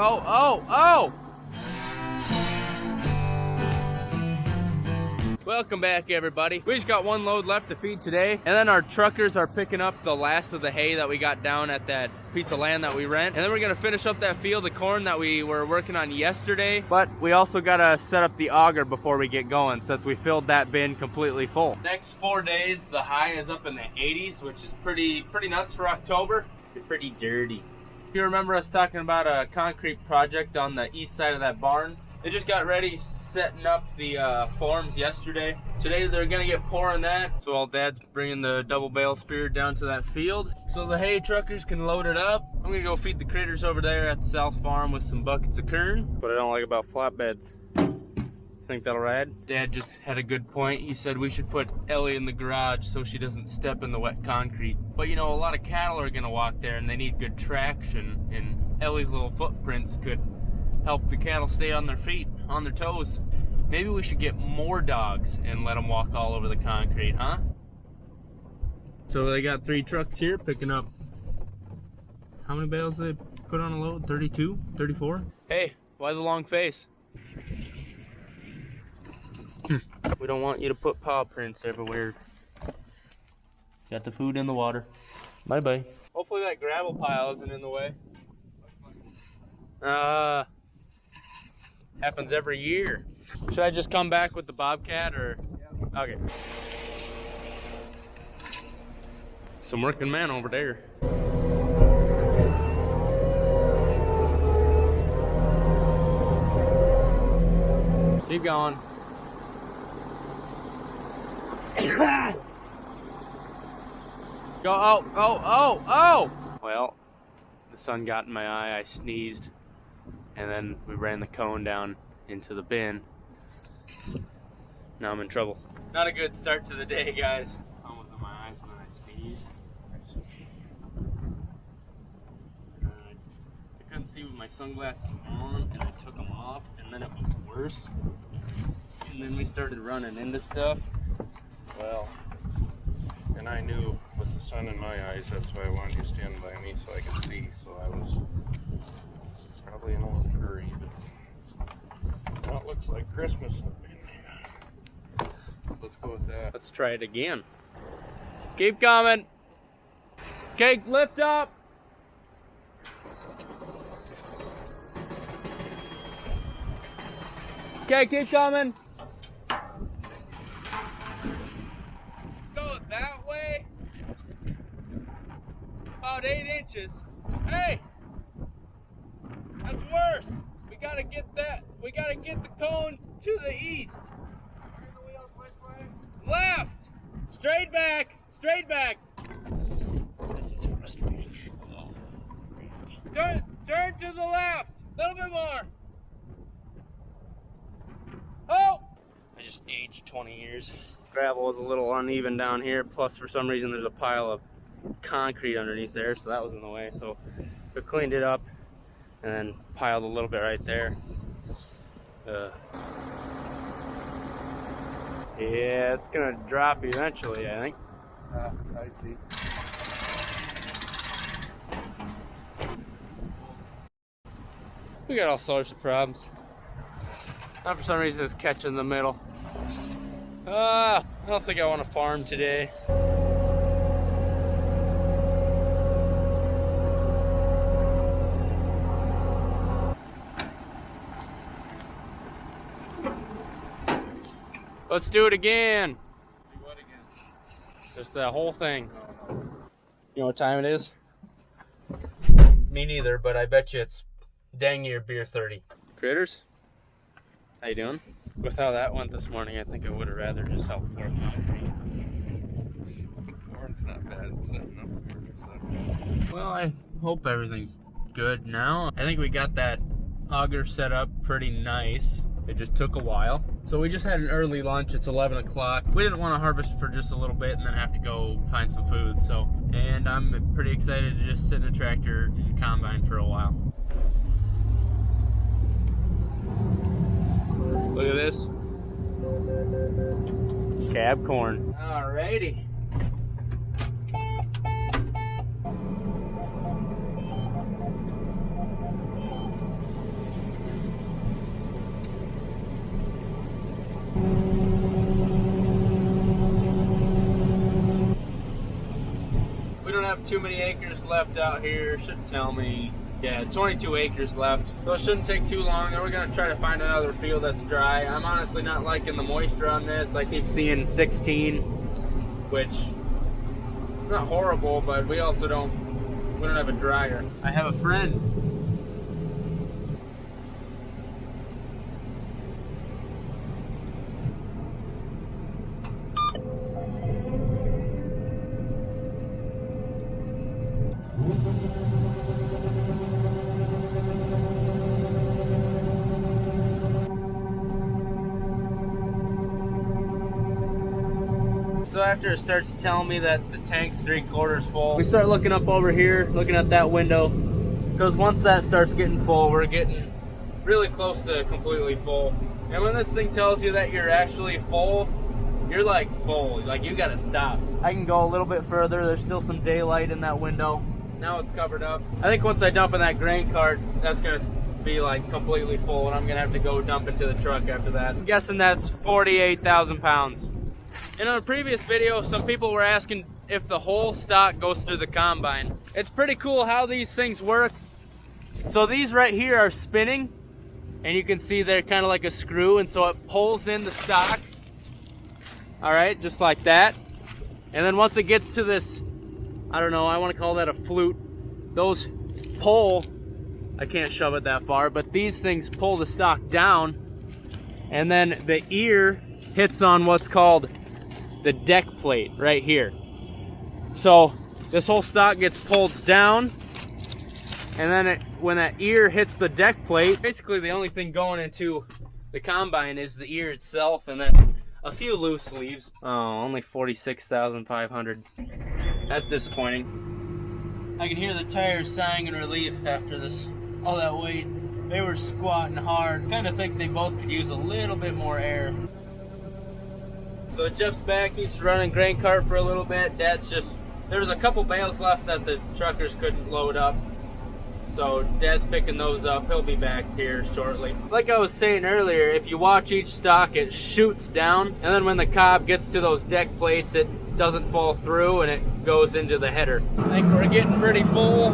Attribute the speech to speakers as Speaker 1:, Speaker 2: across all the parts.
Speaker 1: Oh! Welcome back, everybody. We just got one load left to feed today, and then our truckers are picking up the last of the hay that we got down at that piece of land that we rent, and then we're gonna finish up that field of corn that we were working on yesterday. But we also gotta set up the auger before we get going, since we filled that bin completely full. Next 4 days, the high is up in the 80s, which is pretty nuts for October. It's pretty dirty. If you remember us talking about a concrete project on the east side of that barn, they just got ready setting up the forms yesterday. Today they're gonna get pouring that. So all Dad's bringing the double bale spear down to that field so the hay truckers can load it up. I'm gonna go feed the critters over there at the South Farm with some buckets of kern. What I don't like about flatbeds, think that'll ride. Dad just had a good point. He said we should put Ellie in the garage so she doesn't step in the wet concrete. But you know, a lot of cattle are gonna walk there and they need good traction, and Ellie's little footprints could help the cattle stay on their feet, on their toes. Maybe we should get more dogs and let them walk all over the concrete, huh? So they got 3 trucks here picking up, how many bales they put on a load? 32? 34? Hey, why the long face? We don't want you to put paw prints everywhere. Got the food in the water. Bye-bye. Hopefully that gravel pile isn't in the way. Happens every year. Should I just come back with the bobcat or? Yeah. Okay. Some working men over there. Keep going. Go, oh! Well, the sun got in my eye, I sneezed, and then we ran the cone down into the bin. Now I'm in trouble. Not a good start to the day, guys. Sun was in my eyes when I sneezed. I couldn't see with my sunglasses on, and I took them off, and then it was worse. And then we started running into stuff. Well,
Speaker 2: and I knew with the sun in my eyes, that's why I wanted you to stand by me so I could see. So I was probably in a little hurry, but now it looks like Christmas. Let's go with that.
Speaker 1: Let's try it again. Keep coming. Okay, lift up. Okay, keep coming. Go that way. About 8 inches. Hey, that's worse. We gotta get that. We gotta get the cone to the east. Left. Straight back. Straight back. This is frustrating. Turn to the left. A little bit more. Oh! I just aged 20 years. Gravel was a little uneven down here, plus for some reason there's a pile of concrete underneath there, so that was in the way. So we cleaned it up and then piled a little bit right there. Yeah, it's gonna drop eventually, I think.
Speaker 2: I see.
Speaker 1: We got all sorts of problems. Now for some reason it's catching the middle. I don't think I want to farm today. Let's do it again.
Speaker 2: Do what again?
Speaker 1: Just that whole thing. You know what time it is? Me neither, but I bet you it's dang near beer 30. Critters? How you doing? With how that went this morning, I think I would have rather just helped pour concrete.
Speaker 2: Corn's not bad. It's not enough.
Speaker 1: Well, I hope everything's good now. I think we got that auger set up pretty nice. It just took a while. So we just had an early lunch. It's 11 o'clock. We didn't want to harvest for just a little bit and then have to go find some food. And I'm pretty excited to just sit in a tractor and combine for a while. Look at this. Cab corn. Alrighty. have too many acres left out here. Should tell me, yeah, 22 acres left. So it shouldn't take too long. Then we're gonna try to find another field that's dry. I'm honestly not liking the moisture on this. I keep seeing 16, which is not horrible, but we also don't have a dryer. I have a friend. So after it starts telling me that the tank's 3/4 full, we start looking up over here, looking at that window, because once that starts getting full, we're getting really close to completely full. And when this thing tells you that you're actually full, you're like full, like you gotta stop. I can go a little bit further. There's still some daylight in that window. Now it's covered up. I think once I dump in that grain cart, that's gonna be like completely full, and I'm gonna have to go dump into the truck after that. I'm guessing that's 48,000 pounds. In a previous video, some people were asking if the whole stock goes through the combine. It's pretty cool how these things work. So these right here are spinning, and you can see they're kind of like a screw, and so it pulls in the stock. All right, just like that. And then once it gets to this, I don't know, I want to call that a flute. Those pull, I can't shove it that far, but these things pull the stock down, and then the ear hits on what's called the deck plate right here. So this whole stock gets pulled down, and then when that ear hits the deck plate, basically the only thing going into the combine is the ear itself, and then a few loose leaves. Oh, only 46,500. That's disappointing. I can hear the tires sighing in relief after this, all that weight. They were squatting hard. Kind of think they both could use a little bit more air. So Jeff's back, he's running grain cart for a little bit. Dad's just, there was a couple bales left that the truckers couldn't load up. So Dad's picking those up. He'll be back here shortly. Like I was saying earlier, if you watch each stock, it shoots down. And then when the cob gets to those deck plates, it doesn't fall through and it goes into the header. I think we're getting pretty full.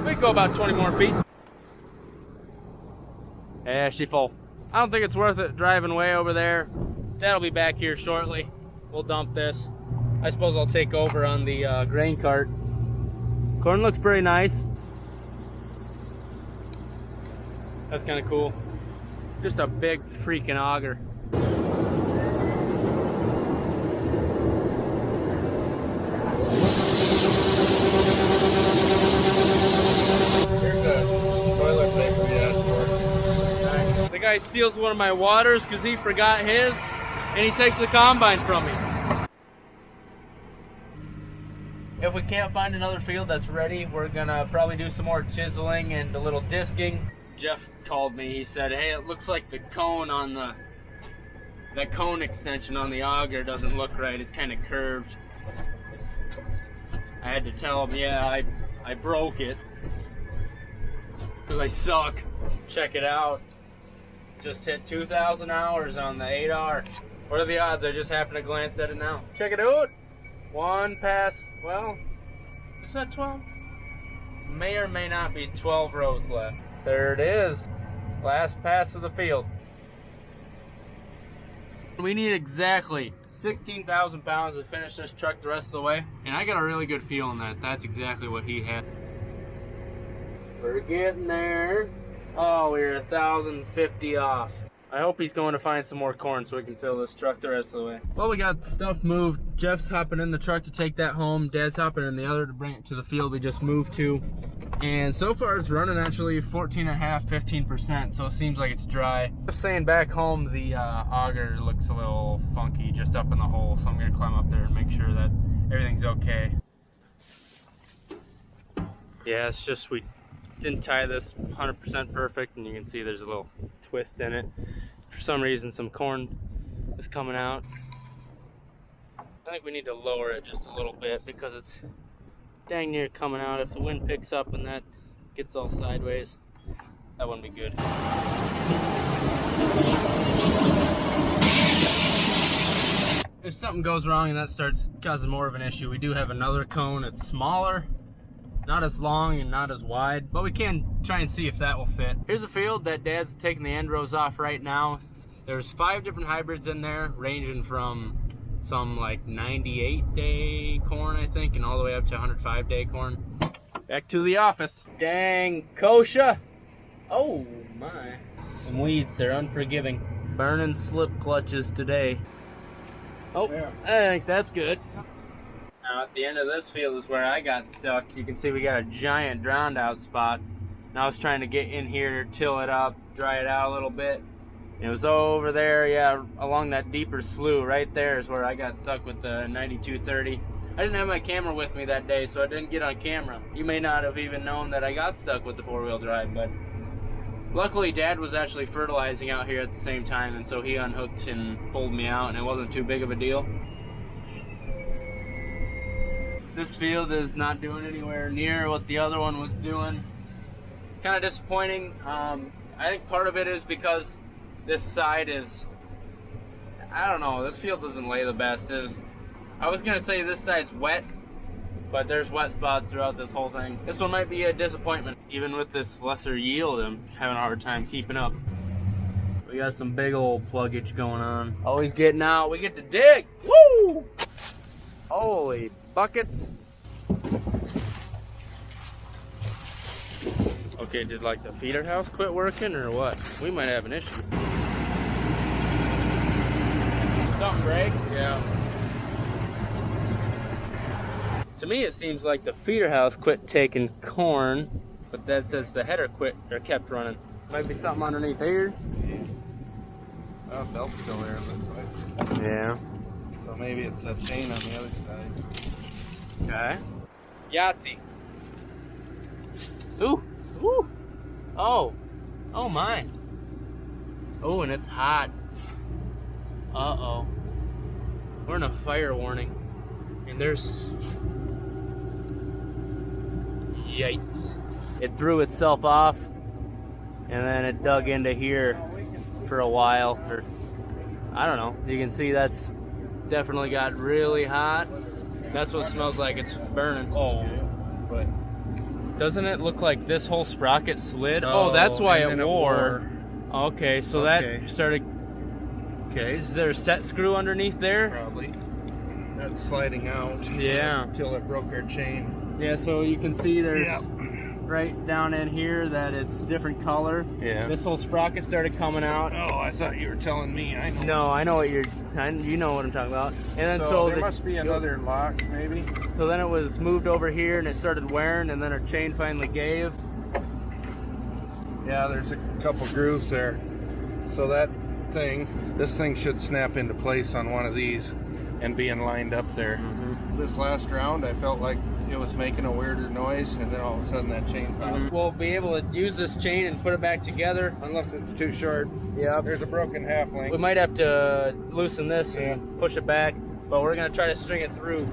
Speaker 1: We go about 20 more feet. Yeah, she's full. I don't think it's worth it driving way over there. Dad'll be back here shortly. We'll dump this. I suppose I'll take over on the grain cart. Corn looks pretty nice. That's kind of cool. Just a big freaking auger. The guy steals one of my waters because he forgot his, and he takes the combine from me. If we can't find another field that's ready, we're gonna probably do some more chiseling and a little disking. Jeff called me, he said, hey, it looks like the cone on that cone extension on the auger doesn't look right, it's kind of curved. I had to tell him, yeah, I broke it, because I suck. Check it out. Just hit 2,000 hours on the 8R. What are the odds? I just happened to glance at it now. Check it out. One pass. Well, is that 12? May or may not be 12 rows left. There it is. Last pass of the field. We need exactly 16,000 pounds to finish this truck the rest of the way. And I got a really good feel on that. That's exactly what he had. We're getting there. Oh, we're 1,050 off. I hope he's going to find some more corn so we can fill this truck the rest of the way. Well, we got stuff moved. Jeff's hopping in the truck to take that home. Dad's hopping in the other to bring it to the field we just moved to. And so far it's running actually 14.5, 15%, so it seems like it's dry. Just saying, back home the auger looks a little funky just up in the hole, so I'm gonna climb up there and make sure that everything's okay. Yeah, it's just we didn't tie this 100% perfect, and you can see there's a little twist in it. For some reason some corn is coming out. I think we need to lower it just a little bit because it's dang near coming out. If the wind picks up and that gets all sideways, that wouldn't be good. if something goes wrong and that starts causing more of an issue, we do have another cone. It's smaller, not as long and not as wide, but we can try and see if that will fit. Here's a field that Dad's taking the end rows off right now. There's 5 different hybrids in there, ranging from some like 98-day corn, I think, and all the way up to 105-day corn. Back to the office. Dang kosher. Oh my. Them weeds, they're unforgiving. Burning slip clutches today. Oh, yeah. I think that's good. Now at the end of this field is where I got stuck. You can see we got a giant drowned out spot. And I was trying to get in here, till it up, dry it out a little bit. And it was over there, yeah, along that deeper slough. Right there is where I got stuck with the 9230. I didn't have my camera with me that day, so I didn't get on camera. You may not have even known that I got stuck with the 4-wheel drive, but luckily Dad was actually fertilizing out here at the same time, and so he unhooked and pulled me out, and it wasn't too big of a deal. This field is not doing anywhere near what the other one was doing. Kind of disappointing. I think part of it is because this side is, I don't know, this field doesn't lay the best. I was gonna say this side's wet, but there's wet spots throughout this whole thing. This one might be a disappointment. Even with this lesser yield, I'm having a hard time keeping up. We got some big old pluggage going on. Always getting out, we get to dig. Woo! Holy buckets. Okay, did like the feeder house quit working or what? We might have an issue. Something break? Yeah. To me, it seems like the feeder house quit taking corn, but that says the header quit or kept running. Might be something underneath here.
Speaker 2: Oh, belt's still there, it looks like.
Speaker 1: Yeah.
Speaker 2: So maybe it's that chain on the other side.
Speaker 1: Okay. Yahtzee. Ooh. Ooh. Oh. Oh my. Oh, and it's hot. Uh-oh. We're in a fire warning. And there's... Yikes. It threw itself off, and then it dug into here for a while. I don't know. You can see that's definitely got really hot. That's what it smells like. It's burning. Oh. But doesn't it look like this whole sprocket slid? Oh, that's why it wore. Okay, so that started... Okay. Is there a set screw underneath there?
Speaker 2: Probably. That's sliding out.
Speaker 1: Yeah.
Speaker 2: Until it broke our chain.
Speaker 1: Yeah, so you can see there's right down in here that it's different color.
Speaker 2: Yeah.
Speaker 1: This whole sprocket started coming out.
Speaker 2: Oh, I thought you were telling me. I know.
Speaker 1: No, I know what you know what I'm talking about. And then
Speaker 2: so there must be another lock, maybe.
Speaker 1: So then it was moved over here and it started wearing, and then our chain finally gave.
Speaker 2: Yeah, there's a couple grooves there. So this thing should snap into place on one of these and being lined up there. This last round, I felt like it was making a weirder noise, and then all of a sudden that chain popped.
Speaker 1: We'll be able to use this chain and put it back together.
Speaker 2: Unless it's too short.
Speaker 1: Yeah.
Speaker 2: There's a broken half link.
Speaker 1: We might have to loosen this and push it back, but we're going to try to string it through.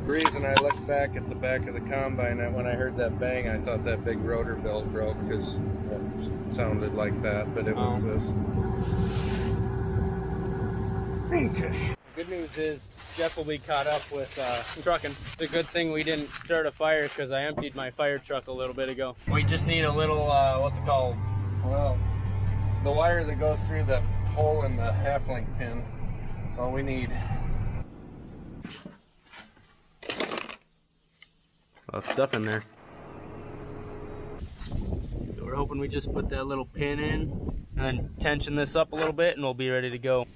Speaker 2: The reason I looked back at the back of the combine, when I heard that bang, I thought that big rotor belt broke, because it sounded like that, but it was this. Okay.
Speaker 1: Good news is Jeff will be caught up with trucking. It's a good thing we didn't start a fire, because I emptied my fire truck a little bit ago. We just need a little, what's it called?
Speaker 2: Well, the wire that goes through the hole in the half link pin. That's all we need.
Speaker 1: Stuff in there. So we're hoping we just put that little pin in and then tension this up a little bit, and we'll be ready to go.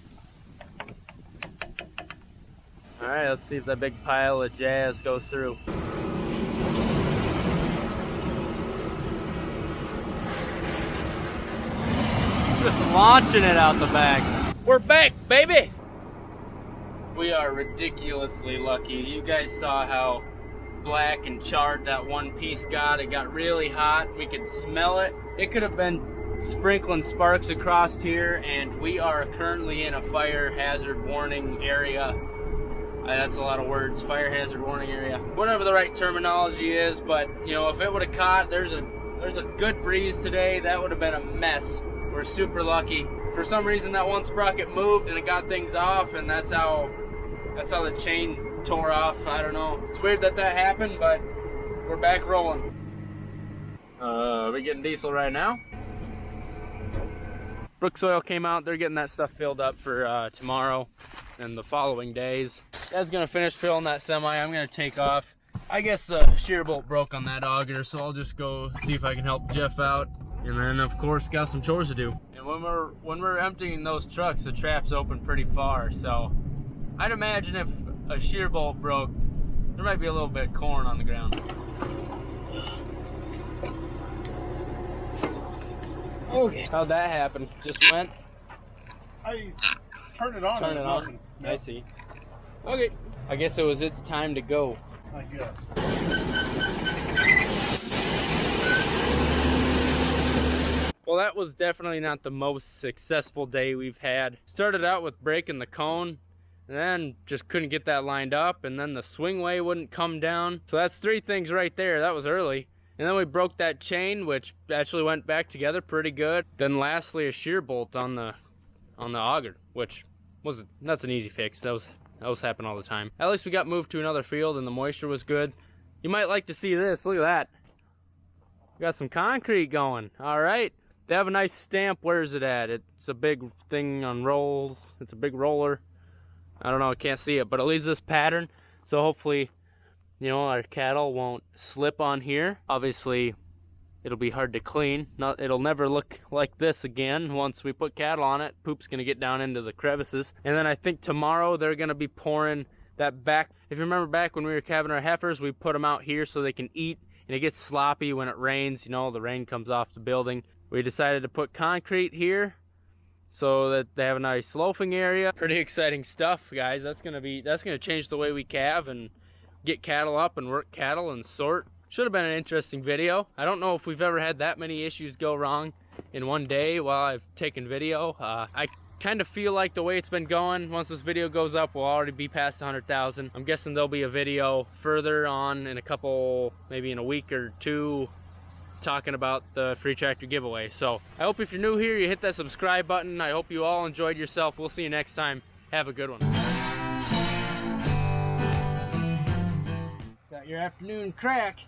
Speaker 1: Alright, let's see if that big pile of jazz goes through. Just launching it out the back. We're back, baby! We are ridiculously lucky. You guys saw how black and charred that one piece got. It got really hot. We could smell it. It could have been sprinkling sparks across here, and we are currently in a fire hazard warning area. That's a lot of words. Fire hazard warning area. Whatever the right terminology is, but you know, if it would have caught, there's a good breeze today, that would have been a mess. We're super lucky. For some reason that one sprocket moved and it got things off, and that's how the chain tore off. I don't know. It's weird that happened, but we're back rolling. We're getting diesel right now. Brooks Oil came out. They're getting that stuff filled up for tomorrow and the following days. Dad's gonna finish filling that semi. I'm gonna take off. I guess the shear bolt broke on that auger, so I'll just go see if I can help Jeff out. And then of course got some chores to do. And when we're emptying those trucks, the trap's open pretty far, so I'd imagine if a shear bolt broke, there might be a little bit of corn on the ground. Okay. How'd that happen? Just went?
Speaker 3: I turned it on.
Speaker 1: Turn it on. I see. Okay. I guess it was its time to go.
Speaker 3: I guess.
Speaker 1: Well, that was definitely not the most successful day we've had. Started out with breaking the cone, and then just couldn't get that lined up, and then the swingway wouldn't come down. So that's 3 things right there. That was early. And then we broke that chain, which actually went back together pretty good. Then lastly, a shear bolt on the auger, which that's an easy fix. Those happen all the time. At least we got moved to another field and the moisture was good. You might like to see this. Look at that. We got some concrete going. All right. They have a nice stamp. Where is it at? It's a big thing on rolls. It's a big roller. I don't know. I can't see it, but it leaves this pattern. So hopefully, you know, our cattle won't slip on here. Obviously, it'll be hard to clean. It'll never look like this again. Once we put cattle on it, poop's gonna get down into the crevices. And then I think tomorrow they're gonna be pouring that back. If you remember back when we were calving our heifers, we put them out here so they can eat, and it gets sloppy when it rains. You know, the rain comes off the building. We decided to put concrete here so that they have a nice loafing area. Pretty exciting stuff, guys. That's gonna change the way we calve and get cattle up and work cattle and sort. Should have been an interesting video. I don't know if we've ever had that many issues go wrong in one day while I've taken video. I kind of feel like the way it's been going, once this video goes up, we'll already be past 100,000. I'm guessing there'll be a video further on in a couple, maybe in a week or 2, talking about the free tractor giveaway. So I hope if you're new here, you hit that subscribe button. I hope you all enjoyed yourself. We'll see you next time. Have a good one. Got your afternoon crack.